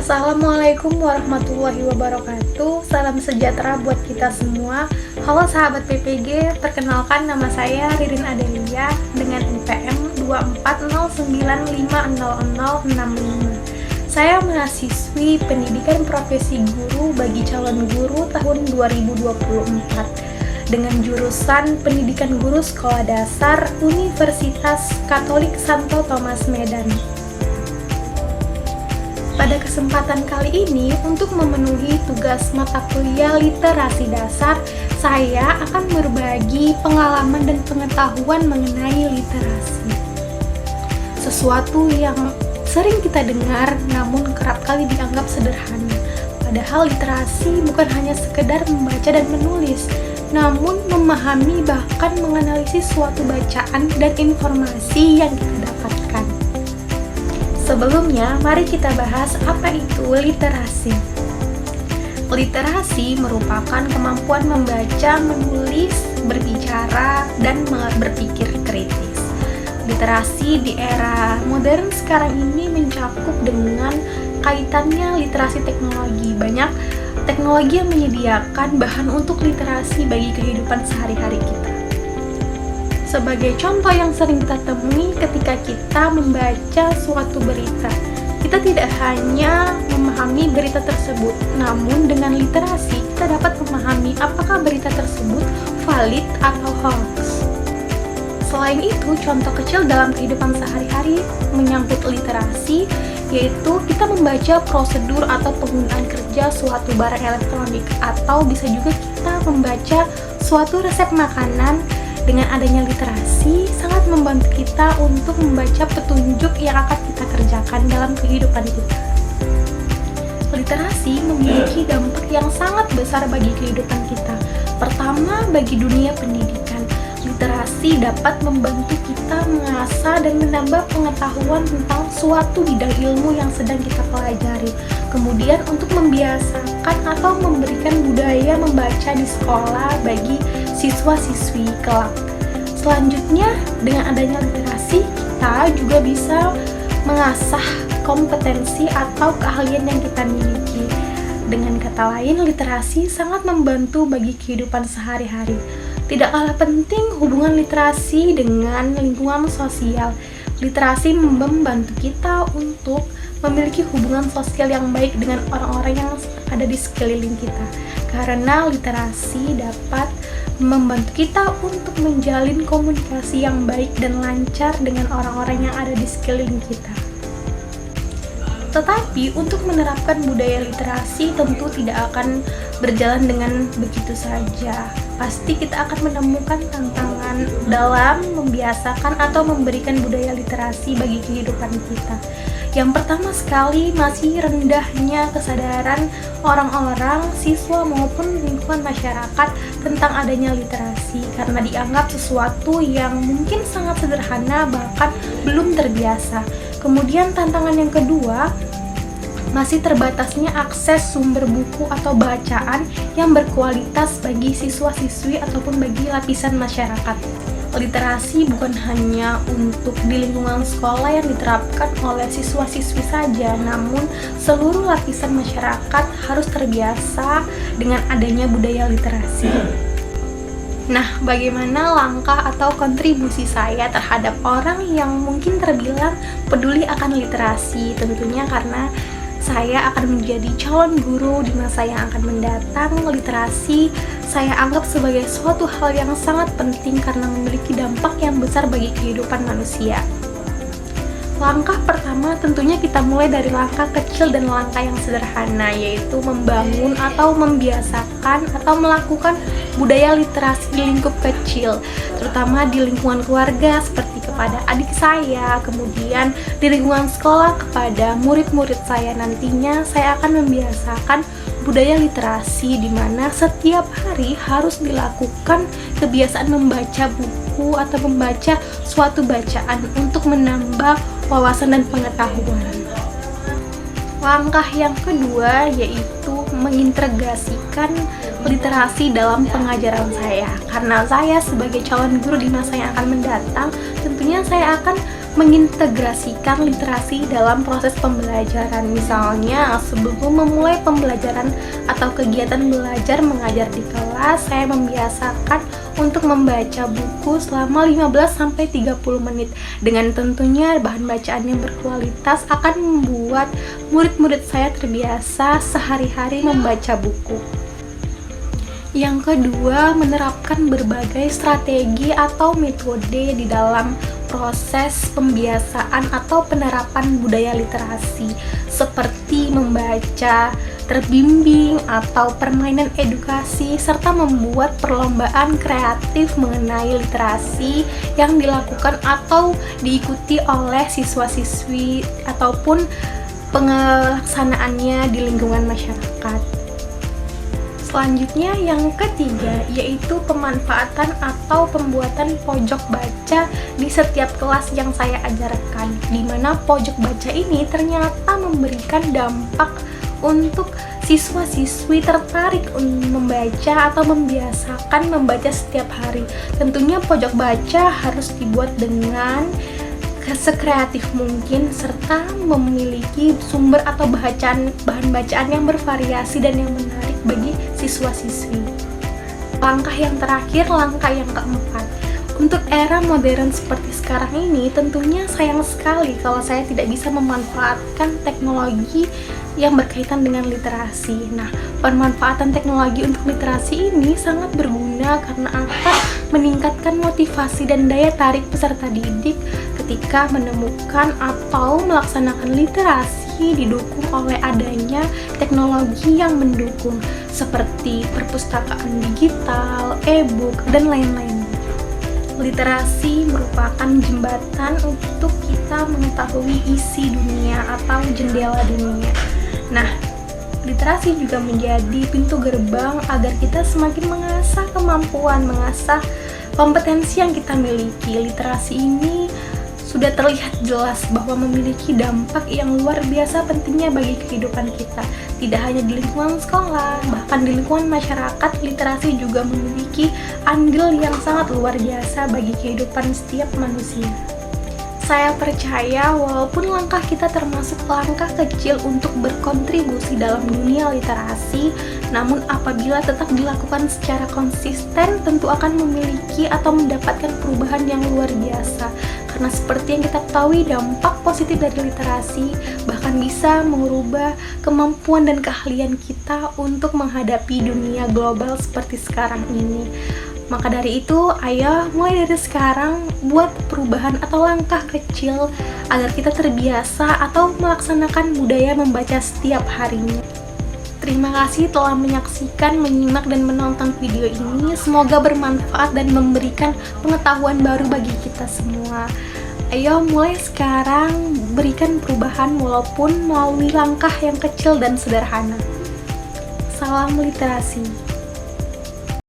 Assalamualaikum warahmatullahi wabarakatuh. Salam sejahtera buat kita semua. Halo sahabat PPG, perkenalkan nama saya Ririn Adelia dengan NPM 240950065. Saya mahasiswi pendidikan profesi guru bagi calon guru tahun 2024 dengan jurusan Pendidikan Guru Sekolah Dasar Universitas Katolik Santo Thomas Medan. Pada kesempatan kali ini, untuk memenuhi tugas mata kuliah literasi dasar, saya akan berbagi pengalaman dan pengetahuan mengenai literasi. Sesuatu yang sering kita dengar namun kerap kali dianggap sederhana. Padahal literasi bukan hanya sekedar membaca dan menulis, namun memahami bahkan menganalisis suatu bacaan dan informasi yang kita dapatkan. Sebelumnya, mari kita bahas apa itu literasi. Literasi merupakan kemampuan membaca, menulis, berbicara, dan berpikir kritis. Literasi di era modern sekarang ini mencakup dengan kaitannya literasi teknologi. Banyak teknologi yang menyediakan bahan untuk literasi bagi kehidupan sehari-hari kita. Sebagai contoh yang sering kita temui ketika kita membaca suatu berita, kita tidak hanya memahami berita tersebut, namun dengan literasi kita dapat memahami apakah berita tersebut valid atau hoax. Selain itu, contoh kecil dalam kehidupan sehari-hari menyangkut literasi, yaitu kita membaca prosedur atau penggunaan kerja suatu barang elektronik, atau bisa juga kita membaca suatu resep makanan. Dengan adanya literasi, sangat membantu kita untuk membaca petunjuk yang akan kita kerjakan dalam kehidupan kita. Literasi memiliki dampak yang sangat besar bagi kehidupan kita. Pertama, bagi dunia pendidikan, literasi dapat membantu kita mengasah dan menambah pengetahuan tentang suatu bidang ilmu yang sedang kita pelajari. Kemudian untuk membiasakan atau memberikan budaya membaca di sekolah bagi siswa-siswi kelak. Selanjutnya, dengan adanya literasi, kita juga bisa mengasah kompetensi atau keahlian yang kita miliki. Dengan kata lain, literasi sangat membantu bagi kehidupan sehari-hari. Tidak kalah penting hubungan literasi dengan lingkungan sosial. Literasi membantu kita untuk memiliki hubungan sosial yang baik dengan orang-orang yang ada di sekeliling kita. Karena literasi dapat membantu kita untuk menjalin komunikasi yang baik dan lancar dengan orang-orang yang ada di sekeliling kita. Tetapi untuk menerapkan budaya literasi tentu tidak akan berjalan dengan begitu saja. Pasti kita akan menemukan tantangan dalam membiasakan atau memberikan budaya literasi bagi kehidupan kita. Yang pertama sekali, masih rendahnya kesadaran orang-orang, siswa maupun lingkungan masyarakat tentang adanya literasi karena dianggap sesuatu yang mungkin sangat sederhana bahkan belum terbiasa. Kemudian tantangan yang kedua, masih terbatasnya akses sumber buku atau bacaan yang berkualitas bagi siswa-siswi ataupun bagi lapisan masyarakat. Literasi bukan hanya untuk di lingkungan sekolah yang diterapkan oleh siswa-siswi saja, namun seluruh lapisan masyarakat harus terbiasa dengan adanya budaya literasi. Nah, bagaimana langkah atau kontribusi saya terhadap orang yang mungkin terbilang peduli akan literasi? Tentunya karena saya akan menjadi calon guru di masa yang akan mendatang. Literasi saya anggap sebagai suatu hal yang sangat penting karena memiliki dampak yang besar bagi kehidupan manusia. Langkah pertama tentunya kita mulai dari langkah kecil dan langkah yang sederhana, yaitu membangun atau membiasakan atau melakukan budaya literasi di lingkup kecil, terutama di lingkungan keluarga seperti kepada adik saya, kemudian di lingkungan sekolah kepada murid-murid saya. Nantinya saya akan membiasakan budaya literasi di mana setiap hari harus dilakukan kebiasaan membaca buku atau membaca suatu bacaan untuk menambah wawasan dan pengetahuan. Langkah yang kedua yaitu mengintegrasikan literasi dalam pengajaran saya. Karena saya sebagai calon guru di masa yang akan mendatang, tentunya saya akan mengintegrasikan literasi dalam proses pembelajaran. Misalnya, sebelum memulai pembelajaran atau kegiatan belajar mengajar di kelas, saya membiasakan untuk membaca buku selama 15-30 menit. Dengan tentunya bahan bacaan yang berkualitas akan membuat murid-murid saya terbiasa sehari-hari membaca buku. Yang kedua, menerapkan berbagai strategi atau metode di dalam proses pembiasaan atau penerapan budaya literasi, seperti membaca terbimbing atau permainan edukasi, serta membuat perlombaan kreatif mengenai literasi yang dilakukan atau diikuti oleh siswa-siswi ataupun pelaksanaannya di lingkungan masyarakat. Selanjutnya yang ketiga, yaitu pemanfaatan atau pembuatan pojok baca di setiap kelas yang saya ajarkan, di mana pojok baca ini ternyata memberikan dampak untuk siswa-siswi tertarik membaca atau membiasakan membaca setiap hari. Tentunya pojok baca harus dibuat dengan sekreatif mungkin, serta memiliki sumber atau bahan bacaan yang bervariasi dan yang menarik bagi siswa-siswi. Langkah yang terakhir, langkah yang keempat. Untuk era modern seperti sekarang ini, tentunya sayang sekali kalau saya tidak bisa memanfaatkan teknologi yang berkaitan dengan literasi. Nah, pemanfaatan teknologi untuk literasi ini sangat berguna karena akan meningkatkan motivasi dan daya tarik peserta didik ketika menemukan atau melaksanakan literasi didukung oleh adanya teknologi yang mendukung seperti perpustakaan digital, e-book, dan lain-lain. Literasi merupakan jembatan untuk kita mengetahui isi dunia atau jendela dunia. Nah, literasi juga menjadi pintu gerbang agar kita semakin mengasah kemampuan, mengasah kompetensi yang kita miliki. Literasi ini sudah terlihat jelas bahwa memiliki dampak yang luar biasa pentingnya bagi kehidupan kita. Tidak hanya di lingkungan sekolah, bahkan di lingkungan masyarakat, literasi juga memiliki andil yang sangat luar biasa bagi kehidupan setiap manusia. Saya percaya walaupun langkah kita termasuk langkah kecil untuk berkontribusi dalam dunia literasi, namun apabila tetap dilakukan secara konsisten, tentu akan memiliki atau mendapatkan perubahan yang luar biasa. Karena seperti yang kita ketahui, dampak positif dari literasi bahkan bisa mengubah kemampuan dan keahlian kita untuk menghadapi dunia global seperti sekarang ini. Maka dari itu, ayo mulai dari sekarang buat perubahan atau langkah kecil agar kita terbiasa atau melaksanakan budaya membaca setiap harinya. Terima kasih telah menyaksikan, menyimak, dan menonton video ini. Semoga bermanfaat dan memberikan pengetahuan baru bagi kita semua. Ayo mulai sekarang berikan perubahan walaupun melalui langkah yang kecil dan sederhana. Salam literasi.